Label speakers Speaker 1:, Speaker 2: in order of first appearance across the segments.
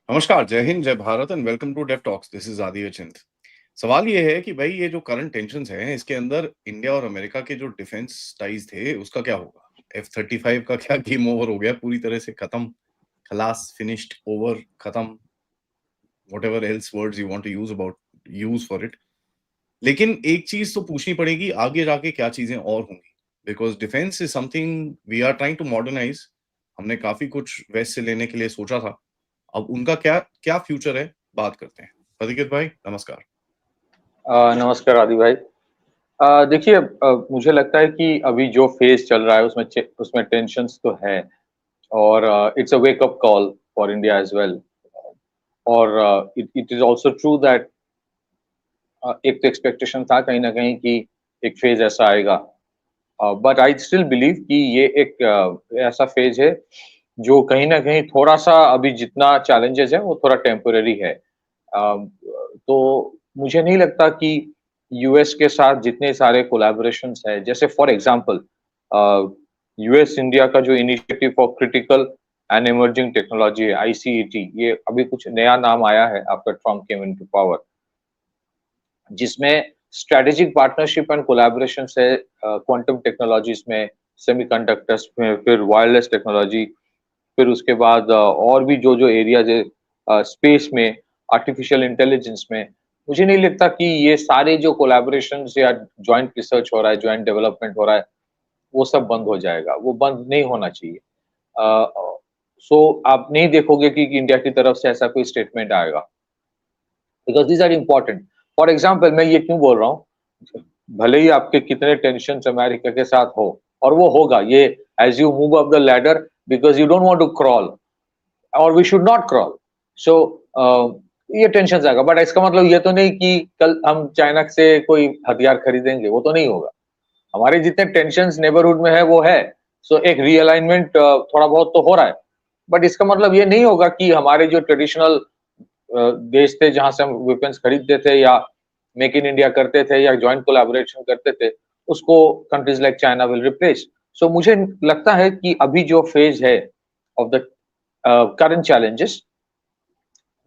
Speaker 1: नमस्कार, जय हिंद, जय Bharat and welcome to Dev Talks. This is Aditya Chint. सवाल ये है कि भाई ये जो करंट टेंशन्स हैं इसके अंदर इंडिया और अमेरिका के जो डिफेंस टाइज थे उसका क्या होगा? F-35 का क्या गेम ओवर हो गया, पूरी तरह से खत्म, खलास, फिनिश्ड, ओवर, खत्म, whatever else words you want to use for it. लेकिन एक चीज तो पूछनी पड़ेगी, आगे जाके क्या चीजें और होंगी, because defence is something we are trying to modernise. हमने काफी कुछ वेस्ट से लेने के लिए सोचा था, अब उनका क्या क्या फ्यूचर है, बात करते हैं। अधिकृत भाई नमस्कार।
Speaker 2: नमस्कार आदि भाई। देखिए, मुझे लगता है कि अभी जो फेज चल रहा है उसमें टेंशन्स तो है। और it's a wake up call for India as well. और it it is also true that एक तो एक्सपेक्टेशन था कहीं ना कहीं कि एक फेज ऐसा आएगा। बट आई स्टिल बिलीव कि ये एक ऐसा फेज है जो कहीं ना कहीं थोड़ा सा अभी जितना चैलेंजेस है वो थोड़ा टेम्पोररी है। तो मुझे नहीं लगता कि यूएस के साथ जितने सारे कोलैबोरेशंस है, जैसे फॉर एग्जांपल यूएस इंडिया का जो initiative for critical and emerging technology है, आईसीईटी, ये अभी कुछ नया नाम आया है after Trump came into power, जिसमें स्ट्रेटेजिक पार्टनरशिप एंड कोलैबोरेशन है क्वांटम टेक्नोलॉजीज में, सेमीकंडक्टर्स में, फिर वायरलेस टेक्नोलॉजी, फिर उसके बाद और भी जो जो एरियाज है स्पेस में, आर्टिफिशियल इंटेलिजेंस में। मुझे नहीं लगता कि ये सारे जो कोलैबोरेशन या ज्वाइंट रिसर्च हो रहा है, ज्वाइंट डेवलपमेंट हो रहा है, वो सब बंद हो जाएगा। वो बंद नहीं होना चाहिए। सो आप नहीं देखोगे कि इंडिया की तरफ से ऐसा कोई स्टेटमेंट आएगा, because these are important. For example, मैं ये क्यों बोल रहा हूँ, भले ही आपके कितने टेंशन अमेरिका के साथ हो, और वो होगा, ये as you move up the ladder, because you don't want to crawl, और we should not crawl. So ये टेंशन आएगा, बट इसका मतलब ये तो नहीं कि कल हम चाइना से कोई हथियार खरीदेंगे, वो तो नहीं होगा। हमारे जितने टेंशन नेबरहुड में है वो है। सो एक रीअलाइनमेंट थोड़ा बहुत तो हो रहा है, बट इसका मतलब ये नहीं होगा कि हमारे जो ट्रेडिशनल देश थे जहां से हम वेपन्स खरीदते थे या मेक इन इंडिया करते थे या जॉइंट कोलैबोरेशन करते थे, उसको countries like China will replace. So मुझे लगता है कि अभी जो फेज है of the current challenges,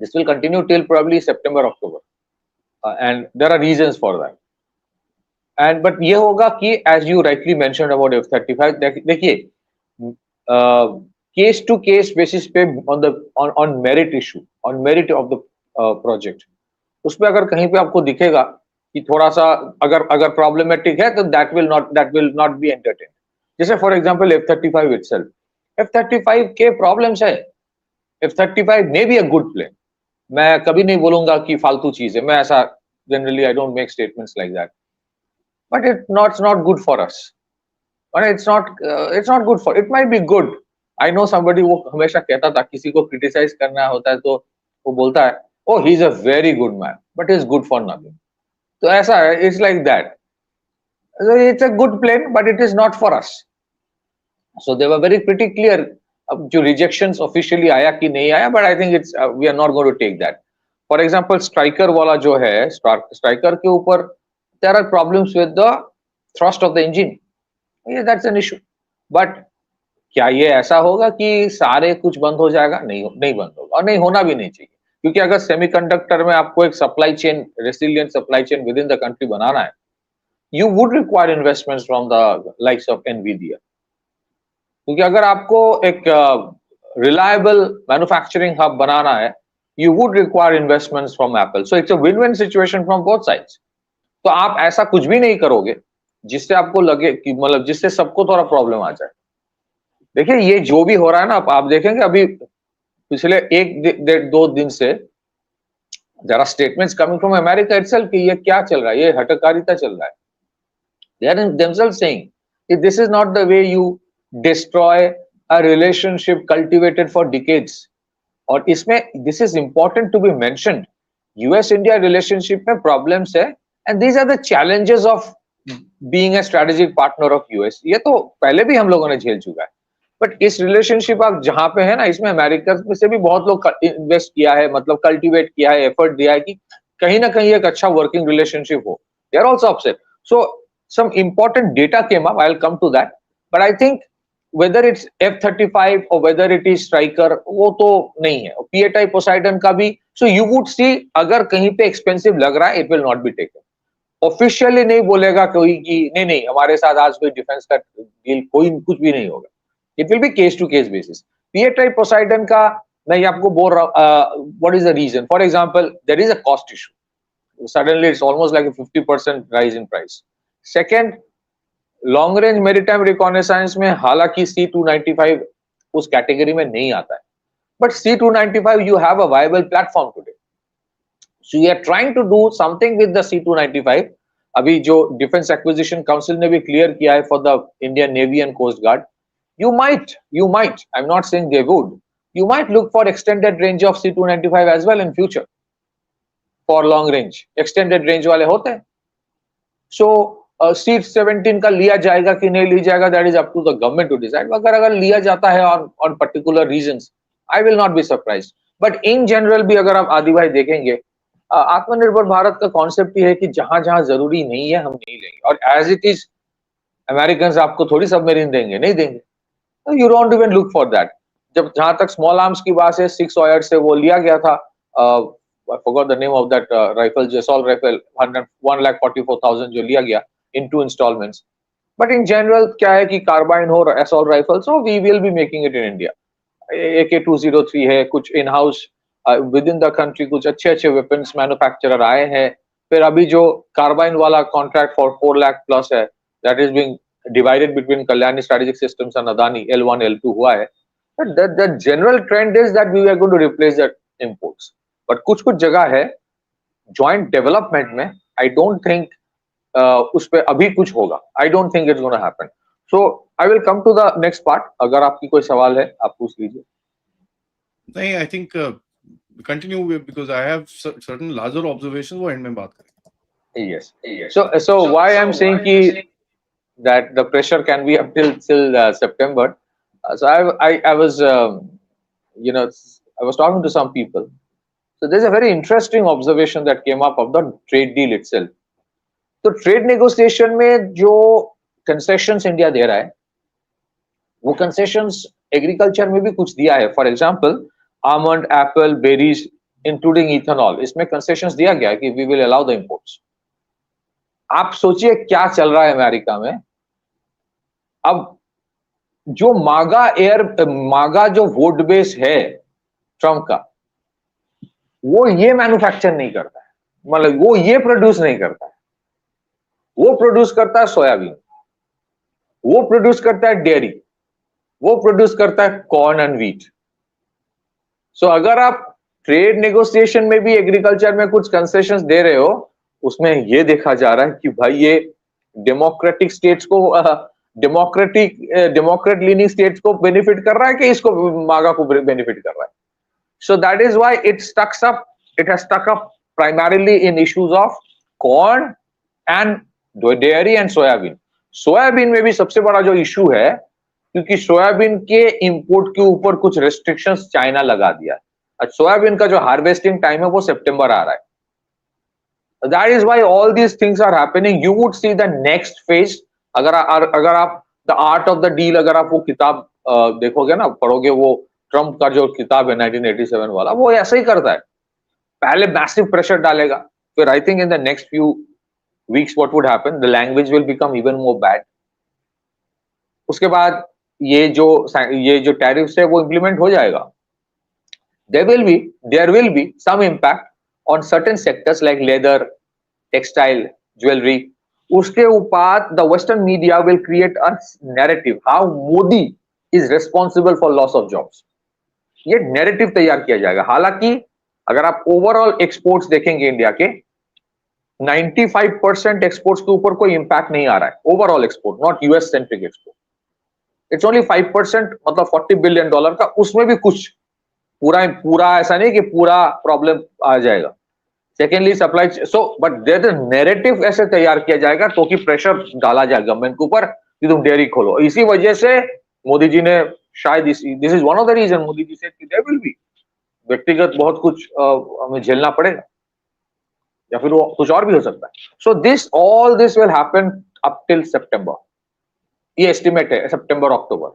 Speaker 2: this will continue till probably September, October, and there are reasons for that. And but ये होगा कि as you rightly mentioned about F-35, देखिए, केस टू केस बेसिस पे on merit issue, on merit of the project, उसमें अगर कहीं पे आपको दिखेगा कि थोड़ा सा अगर अगर प्रॉब्लमेटिक है, तो that will not be entertained। जैसे for example F-35 itself, F-35 के प्रॉब्लम्स है। F-35 may be a good plane, मैं कभी नहीं बोलूंगा कि फालतू चीज है, मैं ऐसा generally I don't make statements like that, but it's not good for us, और it's not good for, it might be good। I know somebody, वो हमेशा कहता था किसी को क्रिटिसाइज करना होता है तो वो बोलता है, oh he is a very good man but is good for nothing. तो ऐसा है, it's like that, it's a good plane but it is not for us. So they were very pretty clear. अब जो rejections officially आया कि नहीं आया, but I think it's we are not going to take that. For example striker वाला जो है, striker के ऊपर there are problems with the thrust of the engine, that's an issue. But क्या ये ऐसा होगा कि सारे कुछ बंद हो जाएगा? नहीं बंद होगा, और नहीं होना भी नहीं चाहिए, क्योंकि अगर सेमीकंडक्टर में आपको एक supply chain, resilient supply chain within the country बनाना है, you would require investments from the likes of Nvidia. क्योंकि अगर आपको एक रिलायबल मैन्युफैक्चरिंग हब बनाना है, you would require investments from Apple. So it's a win win situation from both sides. तो आप ऐसा कुछ भी नहीं करोगे जिससे आपको लगे कि मतलब जिससे सबको थोड़ा प्रॉब्लम आ जाए। देखिए, ये जो भी हो रहा है ना, आप देखेंगे अभी पिछले एक दो दिन से there are statements coming from America itself कि ये क्या चल रहा है, ये हठकारिता चल रहा है। दे आर देमसेल्व्स सेइंग कि this is not the way you destroy a relationship cultivated for decades. और इसमें this is important to be mentioned, US India relationship में प्रॉब्लम्स है, and these are the challenges of being a strategic partner of US. ये तो पहले भी हम लोगों ने झेल चुका है, बट इस रिलेशनशिप आप जहां पे है ना, इसमें अमेरिका में से भी बहुत लोग इन्वेस्ट किया है, मतलब कल्टीवेट किया है, एफर्ट दिया है कि कहीं ना कहीं एक अच्छा वर्किंग रिलेशनशिप हो। They are also upset. So some important data came up, I will come to that, but I think whether it's F-35 or whether it is Striker, वो तो नहीं है. P-8I Poseidon का भी, so you would see अगर कहीं पे expensive लग रहा है, it will not be taken. Officially नहीं बोलेगा कोई कि नहीं नहीं हमारे साथ आज कोई डिफेंस का डील कोई कुछ भी नहीं होगा. It will be case to case basis. P-8I Poseidon का मैं ये आपको बोल रहा हूँ, what is the reason? For example, there is a cost issue. Suddenly it's almost like a 50% rise in price. Second, long range maritime reconnaissance में हालांकि C295 उस कैटेगरी में नहीं आता है, but C295 you have a viable platform today. So you are trying to do something with the C295. अभी जो defence acquisition council ने भी क्लियर किया है for the Indian navy and coast guard, you might, I'm not saying they would, you might look for extended range of C295 as well in future for long range. Extended range वाले होते हैं. So C-17 का लिया जाएगा कि नहीं लिया जाएगा, that is up to the government to decide. अगर लिया जाता है on particular reasons, I will not be surprised. But in general भी अगर आप आदि भाई देखेंगे, आत्मनिर्भर भारत का कॉन्सेप्ट ये है कि जहां जहां जरूरी नहीं है हम नहीं लेंगे. और एज इट इज अमेरिकन आपको थोड़ी सबमरीन देंगे, नहीं देंगे. You don't even look for that. जब जहां तक स्मॉल आर्म्स की बात है, 6 ऑयर से वो लिया गया था, I forgot the name of that rifle, assault rifle, 1,44,000 जो लिया गया in 2 installments. But in general क्या है कि कार्बाइन हो assault rifle, so we will be making it in India. AK-203 है, कुछ in house within the country कुछ अच्छे weapons manufacturer आए हैं. फिर अभी जो कार्बाइन वाला contract for 4 lakh plus है, that is being divided between Kalyani Strategic Systems and Adani, L1 L2 हुआ है. But the general trend is that we are going to replace that imports. But कुछ जगह है joint development में, I don't think उस पे अभी कुछ होगा. I don't think it's going to happen. So I will come to the next part. अगर आपकी कोई सवाल है आप पूछ लीजिए.
Speaker 1: नहीं, I think continue because I have certain larger observations वो end में बात करेंगे.
Speaker 2: Yes. So why I'm saying कि that the pressure can be up till September. So I was I was talking to some people. So there's a very interesting observation that came up of the trade deal itself. तो trade negotiation में जो concessions India दे रहा है, वो concessions agriculture में भी कुछ दिया है. For example almond, apple, berries including ethanol, इसमें कंसेशंस दिया गया है कि we will allow the imports. आप सोचिए क्या चल रहा है अमेरिका में. अब जो मागा जो वोट बेस है ट्रम्प का, वो ये मैन्युफैक्चर नहीं करता है, मतलब वो ये प्रोड्यूस नहीं करता है. वो प्रोड्यूस करता है सोयाबीन, वो प्रोड्यूस करता है डेयरी, वो प्रोड्यूस करता है कॉर्न एंड व्हीट. सो अगर आप ट्रेड नेगोशिएशन में भी एग्रीकल्चर में कुछ कंसेशंस दे रहे हो, उसमें ये देखा जा रहा है कि भाई ये डेमोक्रेटिक स्टेट्स को डेमोक्रेट लीनिंग स्टेट्स को बेनिफिट कर रहा है कि इसको मागा को बेनिफिट कर रहा है. So that is why it has stuck up primarily in issues of corn and dairy and soybean. Soybean में भी सबसे बड़ा जो इशू है, क्योंकि सोयाबीन के इंपोर्ट के ऊपर कुछ रेस्ट्रिक्शंस चाइना लगा दिया है. सोयाबीन का जो हार्वेस्टिंग टाइम है वो सितंबर आ रहा है. That is why all these things are happening. You would see the next phase. अगर आप the art of the deal अगर आप वो किताब देखोगे ना, पढ़ोगे, वो ट्रम्प का जो किताब है 1987 वाला, वो ऐसा ही करता है. पहले मैसिव प्रेशर डालेगा, फिर I think in the next few weeks what would happen, the language will become even more bad. उसके बाद ये जो टैरिफ्स है वो इंप्लीमेंट हो जाएगा. there will be some impact on certain sectors like leather, textile, jewelry. उसके ऊपर the Western media will create a narrative how Modi is responsible for loss of jobs. ये narrative तैयार किया जाएगा. हालांकि अगर आप ओवरऑल एक्सपोर्ट्स देखेंगे इंडिया के, 95% एक्सपोर्ट्स के ऊपर कोई इंपैक्ट नहीं आ रहा है. Overall export, not US centric export. It's only 5%, मतलब $40 बिलियन का. उसमें भी कुछ पूरा ऐसा नहीं कि पूरा प्रॉब्लम आ जाएगा. Secondly supply, so but there narrative ऐसे तैयार किया जाएगा तो कि प्रेशर डाला जाए गवर्नमेंट के ऊपर कि तुम डेयरी खोलो. इसी वजह से मोदी जी ने शायद this is one of the reason Modi ji से देयर विल बी व्यक्तिगत बहुत कुछ हमें झेलना पड़ेगा, या फिर वो कुछ और भी हो सकता है. So all this will happen up till September. ये एस्टिमेट है, सितंबर अक्टूबर.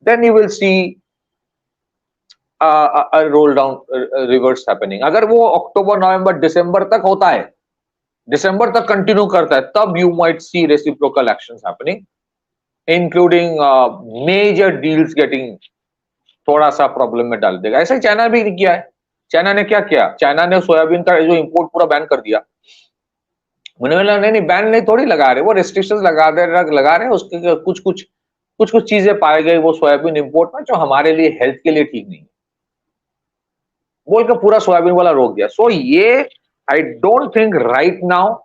Speaker 2: then you will see a roll down reverse happening. अगर वो अक्टूबर नवंबर दिसंबर तक होता है, दिसंबर तक कंटिन्यू करता है, तब you might see reciprocal actions happening, including major deals getting थोड़ा सा प्रॉब्लम में डाल देगा. ऐसा चाइना भी किया है. चाइना ने क्या किया? चाइना ने सोयाबीन का जो इंपोर्ट पूरा बैन कर दिया. नहीं बैन नहीं थोड़ी लगा रहे, वो रेस्ट्रिक्शंस लगा रहे. उसके कुछ चीजें पाए गए वो सोयाबीन इंपोर्ट में जो हमारे लिए हेल्थ के लिए ठीक नहीं है, बोल के पूरा सोयाबीन वाला रोक दिया. सो ये I don't think right now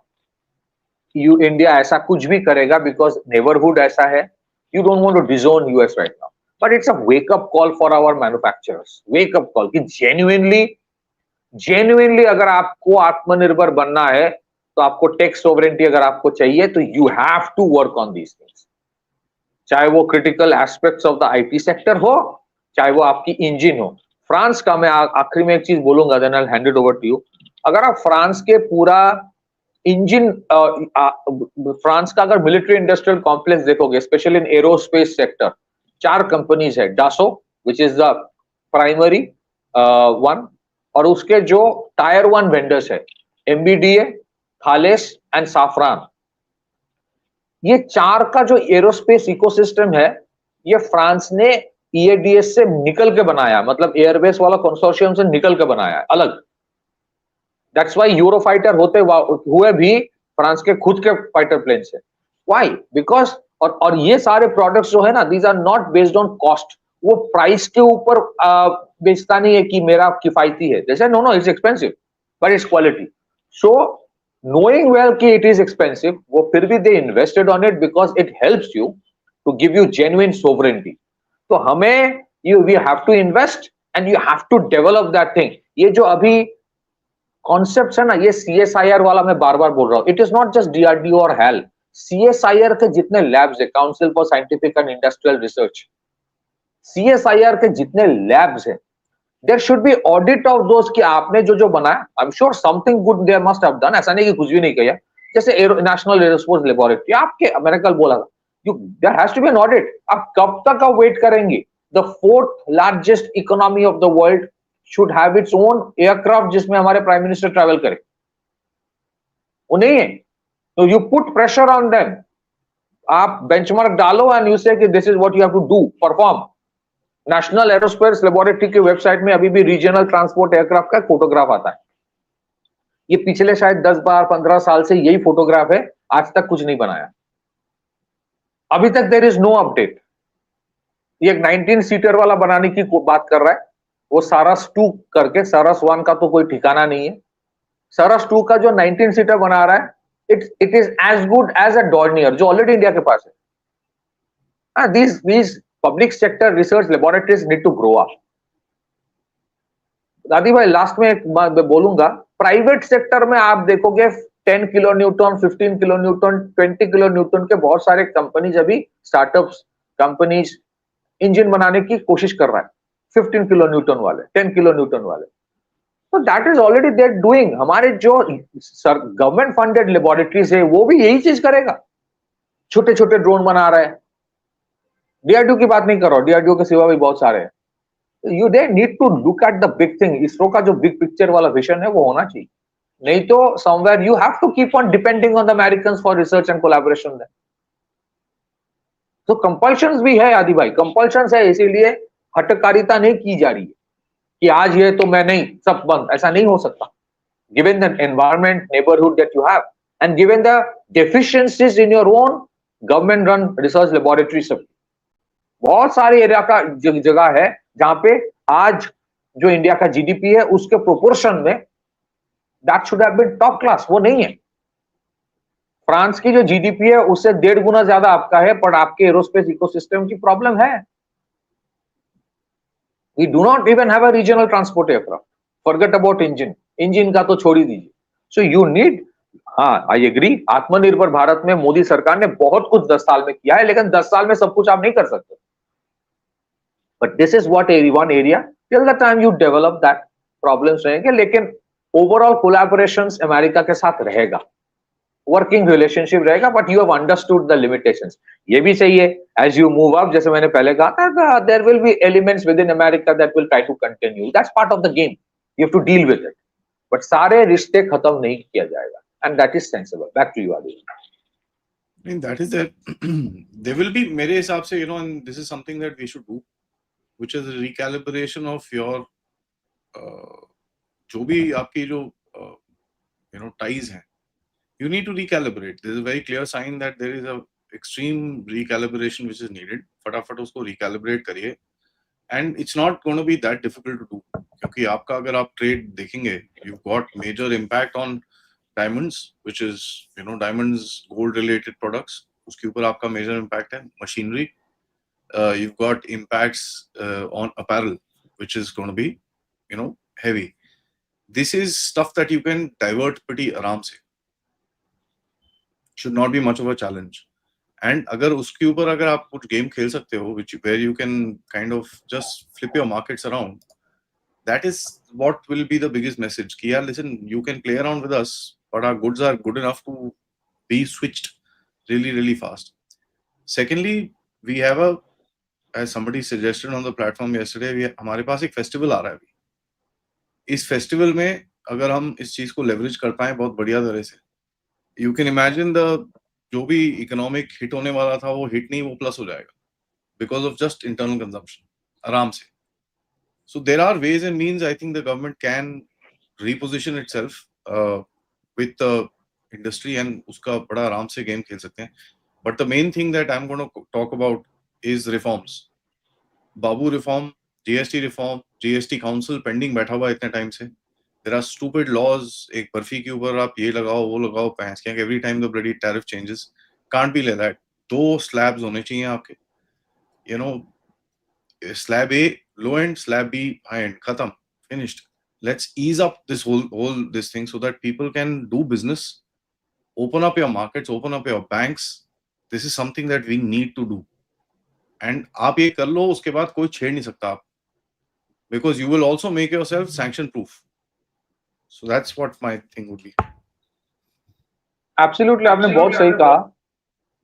Speaker 2: you India ऐसा कुछ भी करेगा, बिकॉज नेबरहुड ऐसा है. You don't want to disown US right now, but it's a wake up call for our manufacturers. Wake up call कि जेन्युइनली अगर आपको आत्मनिर्भर बनना है, तो आपको टेक सोवरेंटी अगर आपको चाहिए, तो you have to work on these things. चाहे वो critical aspects of the IT sector हो, चाहे वो आपकी इंजन हो. फ्रांस का मैं आखिरी में एक चीज बोलूंगा, then I will hand it over to you. अगर आप फ्रांस के पूरा इंजन, फ्रांस का अगर मिलिट्री इंडस्ट्रियल कॉम्प्लेक्स देखोगे, specially in aerospace sector, 4 companies है. Dassault which is the primary one, और उसके जो टायर 1 वेंडर्स है, एमबीडीए, थालेस एंड साफरान. ये 4 का जो एरोस्पेस इकोसिस्टम है, ये फ्रांस ने ईएडीएस से निकल के बनाया, मतलब एयरबेस वाला कंसोर्शियम से निकल के बनाया है अलग. दैट्स व्हाई यूरोफाइटर हुए भी फ्रांस के खुद के फाइटर प्लेन से. व्हाई? बिकॉज और ये सारे प्रोडक्ट्स जो है ना, these are not based on cost. वो प्राइस के ऊपर बेचता नहीं है कि मेरा किफायती है. जैसे no it's expensive but it's quality. So knowing well कि it is expensive, वो फिर भी they invested on it because it helps you to give you genuine sovereignty. तो हमें we have to invest and you have to develop that thing. ये जो अभी concepts है ना, ये CSIR वाला मैं बार बार बोल रहा हूँ. It is not just DRDO और HAL. CSIR के जितने labs है, Council for Scientific and Industrial Research, CSIR के जितने labs है, there should be audit of those कि आपने जो बनाया. I'm sure something good they must have done. ऐसा नहीं कि कुछ भी नहीं किया. जैसे नेशनल एरोस्पेस लेबोरेटरी आपके अमेरिका बोला था, there has to be an audit. आप कब तक आप वेट करेंगे? The 4th largest economy of the world should have its own aircraft जिसमें हमारे प्राइम मिनिस्टर ट्रैवल करे. वो नहीं है, तो you put pressure on them. आप बेंचमार्क डालो and you say कि this is what you have to do, perform. National aerospace laboratory की वेबसाइट में अभी भी रीजनल ट्रांसपोर्ट एयरक्राफ्ट का फोटोग्राफ आता है. ये पिछले शायद 10-15 साल से यही फोटोग्राफ है, आज तक कुछ नहीं बनाया. अभी तक देयर इज नो अपडेट. ये एक 19 सीटर वाला बनाने की बात कर रहा है, वो सारस 2 करके, सारस 1 का तो कोई ठिकाना नहीं है. सारस 2 का जो 19 सीटर बना रहा है, it is as good as a Dornier जो ऑलरेडी इंडिया के पास है. these public sector research laboratories need to grow up. दादी भाई लास्ट में एक बात बोलूंगा, प्राइवेट सेक्टर में आप देखोगे 10 kilo Newton, 15 kilo Newton, 20 kilo Newton के बहुत सारे कंपनीज, अभी स्टार्टअप्स कंपनीज इंजन बनाने की कोशिश कर रहा है. 15 किलो न्यूटन वाले, 10 किलो न्यूटन वाले. तो that is already there doing. हमारे जो गवर्नमेंट फंडेड लेबोरेटरीज है, वो भी यही चीज करेगा. छोटे छोटे ड्रोन बना रहा है. डीआरडीओ की बात नहीं कर रहा हूं, डीआरडीओ के सिवा भी बहुत सारे हैं. You they need to look at the big thing. ISRO का जो बिग पिक्चर वाला विजन है वो होना चाहिए. नहीं तो somewhere you have to keep on depending on the Americans for research and collaboration. तो कंपल्शंस भी है आदि भाई, कंपल्शंस है, इसीलिए हटकारिता नहीं की जा रही है कि आज ये तो मैं नहीं, सब बंद. ऐसा नहीं हो सकता. Given the environment, neighbourhood that you have, and given the deficiencies in your own government run research laboratory. सब बहुत सारे एरिया का जगह है जहां पे आज जो इंडिया का जीडीपी है उसके प्रोपोर्शन में that should have been top class. वो नहीं है. फ्रांस की जो जीडीपी है उससे 1.5 गुना ज्यादा आपका है, पर आपके एरोस्पेस इकोसिस्टम की प्रॉब्लम है. We do not even have a regional transport aircraft. Forget about engine. Engine का तो छोड़ ही दीजिए. सो यू नीड, हाँ आई एग्री, आत्मनिर्भर भारत में मोदी सरकार ने बहुत कुछ 10 साल में किया है, लेकिन 10 साल में सब कुछ आप नहीं कर सकते. But this is what one area, till the time you develop that, problems रहेंगे. लेकिन overall collaborations अमेरिका के साथ रहेगा, working relationship रहेगा, but you have understood the limitations. ये भी सही है As you move up, जैसे मैंने पहले कहा था, there will be elements within America that will try to contain you. That's part of the game. You have to deal with it. But सारे रिश्ते खत्म नहीं किया जाएगा, and that is sensible. Back to you, Adi.
Speaker 1: I mean, that is that there will be, मेरे हिसाब से, and this is something that we should do, which is a recalibration of your जो भी आपकी जो ties हैं, you need to recalibrate. There is a very clear sign that there is a extreme recalibration which is needed. फटाफट उसको recalibrate करिए, and it's not going to be that difficult to do, क्योंकि आपका अगर आप trade देखेंगे, you've got major impact on diamonds, which is diamonds, gold related products, उसके ऊपर आपका major impact है. Machinery, you've got impacts on apparel, which is going to be heavy. This is stuff that you can divert pretty आराम से. Should not be much of a challenge. And अगर उसके ऊपर अगर आप कुछ game खेल सकते हो, where you can kind of just flip your markets around, that is what will be the biggest message. कि यार, listen, you can play around with us, but our goods are good enough to be switched really, really fast. Secondly, we have as somebody suggested on the platform yesterday, हमारे पास एक festival आ रहा है अभी. इस festival में अगर हम इस चीज को leverage कर पाए बहुत बढ़िया तरह से, you can imagine जो भी इकोनॉमिक हिट होने वाला था वो हिट नहीं, वो प्लस हो जाएगा because of just internal consumption आराम से. So there are ways and means. I think the government can reposition itself with the industry and उसका बड़ा आराम से गेम खेल सकते हैं. But the main thing that I'm going to talk about is reforms. Babu reform, GST reform, GST council pending बैठा हुआ इतने टाइम से. There are stupid laws. एक बर्फी के ऊपर आप ये लगाओ वो लगाओ, पैंस क्या, every time the bloody tariff changes. Can't be like that. 2 slabs होने चाहिए आपके. Slab A low end, slab B high end. Khatam, finished. Let's ease up this whole this thing so that people can do business. Open up your markets, open up your banks. This is something that we need to do. And आप ये कर लो, उसके बाद कोई छेड़ नहीं सकता आप. Because you will also make yourself sanction proof. So that's what my thing would be.
Speaker 2: Absolutely, आपने बहुत सही कहा.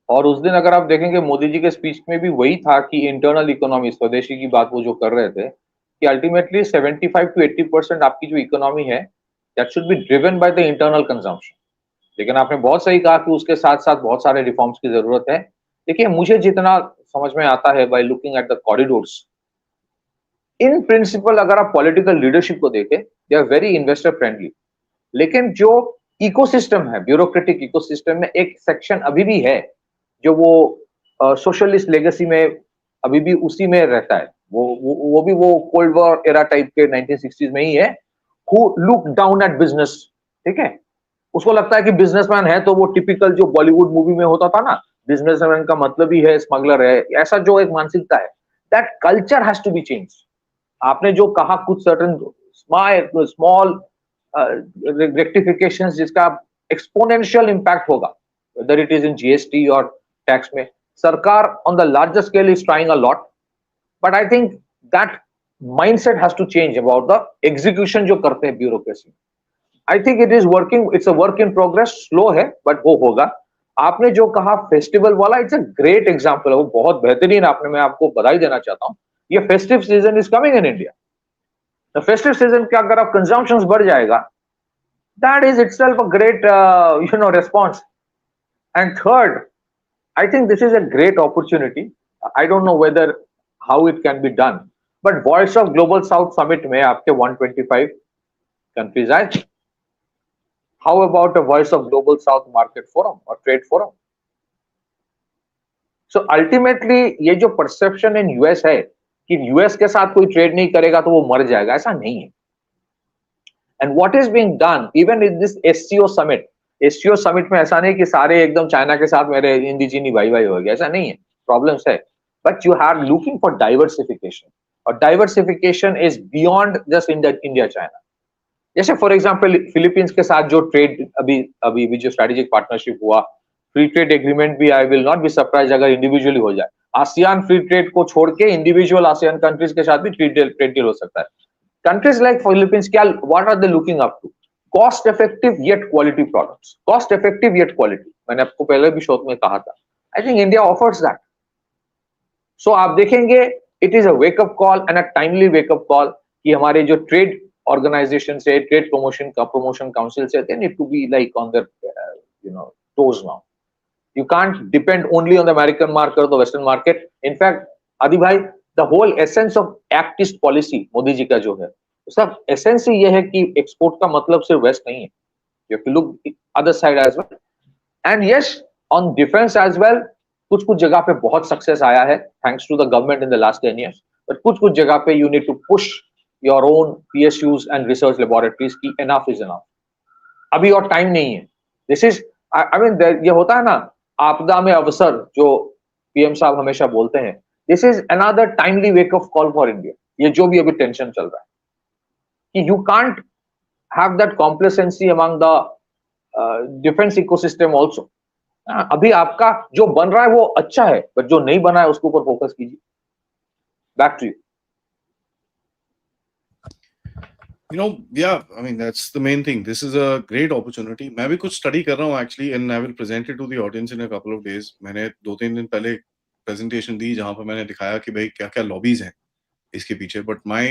Speaker 2: और उस दिन अगर आप देखेंगे मोदी जी के स्पीच में भी वही था कि इंटरनल इकोनॉमी, स्वदेशी की बात वो जो कर रहे थे कि अल्टीमेटली 75 to 80% आपकी जो इकोनॉमी है that should be driven by the internal consumption. लेकिन आपने बहुत सही कहा कि उसके साथ साथ बहुत सारे रिफॉर्म्स की जरूरत है. देखिए, मुझे जितना समझ में आता है by looking at the corridors, in principle अगर आप पॉलिटिकल लीडरशिप को देखें, they are very investor friendly. लेकिन जो इकोसिस्टम है, ब्यूरोक्रेटिक इकोसिस्टम में एक सेक्शन अभी भी है जो वो सोशलिस्ट लेगेसी में अभी भी उसी में रहता है. वो भी वो कोल्ड वॉर एरा टाइप के 1960s में ही है, who look down at business. ठीक है, उसको लगता है कि बिजनेसमैन है तो वो टिपिकल जो बॉलीवुड मूवी में होता था ना, बिजनेसमैन का मतलब ही है स्मगलर है, ऐसा जो एक मानसिकता है, that culture has to be change. आपने जो कहा कुछ सर्टेन स्मॉल रेक्टिफिकेशंस जिसका एक्सपोनेंशियल इंपैक्ट होगा, whether it is in GST or tax में, सरकार on the larger scale is trying a lot, but I think that mindset has to change about the execution जो करते हैं bureaucracy. I think it is working, it's a work in progress, slow है but वो होगा. आपने जो कहा festival वाला, it's a great example है, वो बहुत बेहतरीन आपने, मैं आपको बधाई देना चाहता हूँ. ये festive season is coming in India. The festive season के अगर आप consumptions बढ़ जाएगा, that is itself a great response. And third, I think this is a great opportunity. I don't know how it can be done, but Voice of Global South Summit में आपके 125 countries आए. How about a Voice of Global South Market Forum or Trade Forum? So ultimately ये जो perception in US है कि US के साथ कोई ट्रेड नहीं करेगा तो वो मर जाएगा, ऐसा नहीं है. And what is being done even in this SCO summit में ऐसा नहीं कि सारे एकदम चाइना के साथ मेरे इंडिजिनी भाई भाई हो गया, ऐसा नहीं है. प्रॉब्लम्स है, but you are looking for diversification, और diversification is beyond just India China. जैसे फॉर एग्जांपल फिलीपींस के साथ जो ट्रेड अभी जो स्ट्रेटेजिक पार्टनरशिप हुआ, फ्री ट्रेड एग्रीमेंट भी, I will not be surprise अगर इंडिविजुअली हो जाए. आसियान फ्री ट्रेड को छोड़ के इंडिविजुअल आसियान कंट्रीज के साथ भी ट्रेड डील हो सकता है. कंट्रीज लाइक फिलीपींस, क्या what are they looking up to? Cost effective yet quality products, cost effective yet quality. मैंने आपको पहले भी शो में कहा था. I think India offers that. So आप देखेंगे it is a wake up call and a timely wake up call कि हमारे जो ट्रेड ऑर्गेनाइजेशन से, ट्रेड प्रमोशन काउंसिल से, they need to be like on their toes now. You can't depend only on the American market or the Western market. In fact, आदि भाई, the whole essence of Act East policy Modi ji का जो है, उसका essence ही ये है कि export का मतलब सिर्फ West नहीं है. You have to look the other side as well. And yes, on defense as well, कुछ जगह पे बहुत success आया है, thanks to the government in the last 10 years. But कुछ जगह पे you need to push your own PSUs and research laboratories कि enough is enough. अभी और टाइम नहीं है. This is, I mean, ये होता है ना, आपदा में अवसर, जो पीएम साहब हमेशा बोलते हैं. This is another timely wake up call for India. ये जो भी अभी टेंशन चल रहा है कि you can't have that complacency among the defence ecosystem also. अभी आपका जो बन रहा है वो अच्छा है, बट जो नहीं बना है उसके ऊपर फोकस कीजिए. Back to you.
Speaker 1: You know, yeah, I mean, that's the main thing. This is a great opportunity. मैं भी कुछ study कर रहा हूँ actually, and I will present it to the audience in a couple of days. मैंने 2-3 दिन पहले presentation दी जहाँ पर मैंने दिखाया कि भाई क्या-क्या lobbies हैं इसके पीछे. But my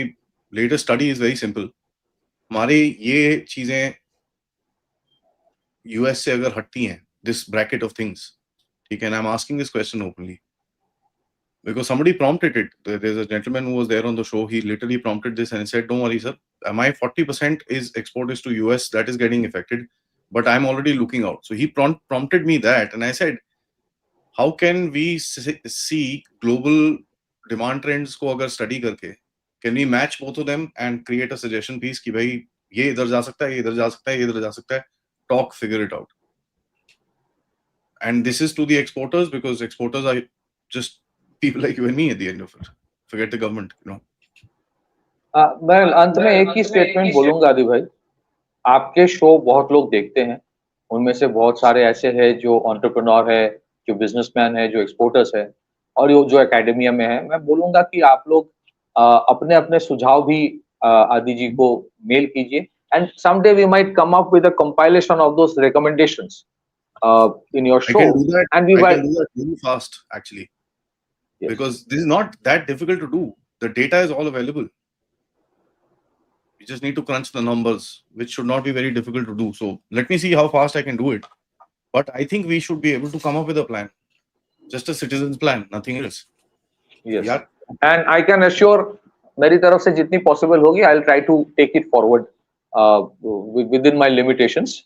Speaker 1: latest study is very simple. हमारी ये चीजें US से अगर हटती हैं, this bracket of things, ठीक है, and I'm asking this question openly. Because somebody prompted it. There's a gentleman who was there on the show. He literally prompted this and said, "Don't worry, sir. My 40% is export is to US. That is getting affected, but I'm already looking out." So he prompted me that, and I said, "How can we see global demand trends को अगर study करके, can we match both of them and create a suggestion piece कि भाई ये इधर जा सकता है, ये इधर जा सकता है, ये इधर जा सकता है. Talk, figure it out." And this is to the exporters because exporters are just people like you and me at the end of it. Forget the government, you know.
Speaker 2: मैं अंत में एक ही स्टेटमेंट बोलूंगा आदि भाई. आपके शो बहुत लोग देखते हैं, उनमें से बहुत सारे ऐसे हैं जो एंटरप्रेन्योर है, जो बिजनेसमैन है, जो एक्सपोर्टर्स है, और जो एकेडमिया में है. मैं बोलूंगा कि आप लोग अपने अपने सुझाव भी आदि जी को मेल कीजिए, and someday we might come up with a compilation of those recommendations in your show.
Speaker 1: I can do that.
Speaker 2: And we
Speaker 1: I can do that really fast, actually, yes. Because this is not that difficult to do. The data is all available. You just need to crunch the numbers, which should not be very difficult to do. So let me see how fast I can do it. But I think we should be able to come up with a plan, just a citizen's plan, nothing else.
Speaker 2: Yes.
Speaker 1: Yeah.
Speaker 2: And I can assure, मेरी तरफ से जितनी possible होगी, I'll try to take it forward within my limitations.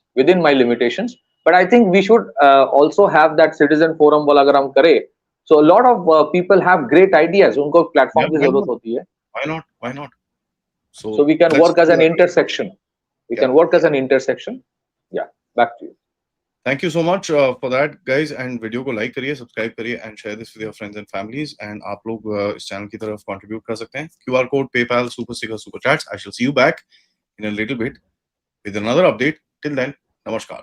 Speaker 2: But I think we should also have that citizen forum वाला अगर हम करें. So a lot of people have great ideas. उनको platform की जरूरत होती है.
Speaker 1: Why not?
Speaker 2: So we can work as an intersection. We can work as an intersection. Yeah. Back to you.
Speaker 1: Thank you so much for that, guys. And video को like करिए, subscribe करिए, and share this with your friends and families. And आप लोग इस channel की तरफ contribute कर सकते हैं. QR code, PayPal, Super Sticker, Super Chats. I shall see you back in a little bit with another update. Till then, namaskar.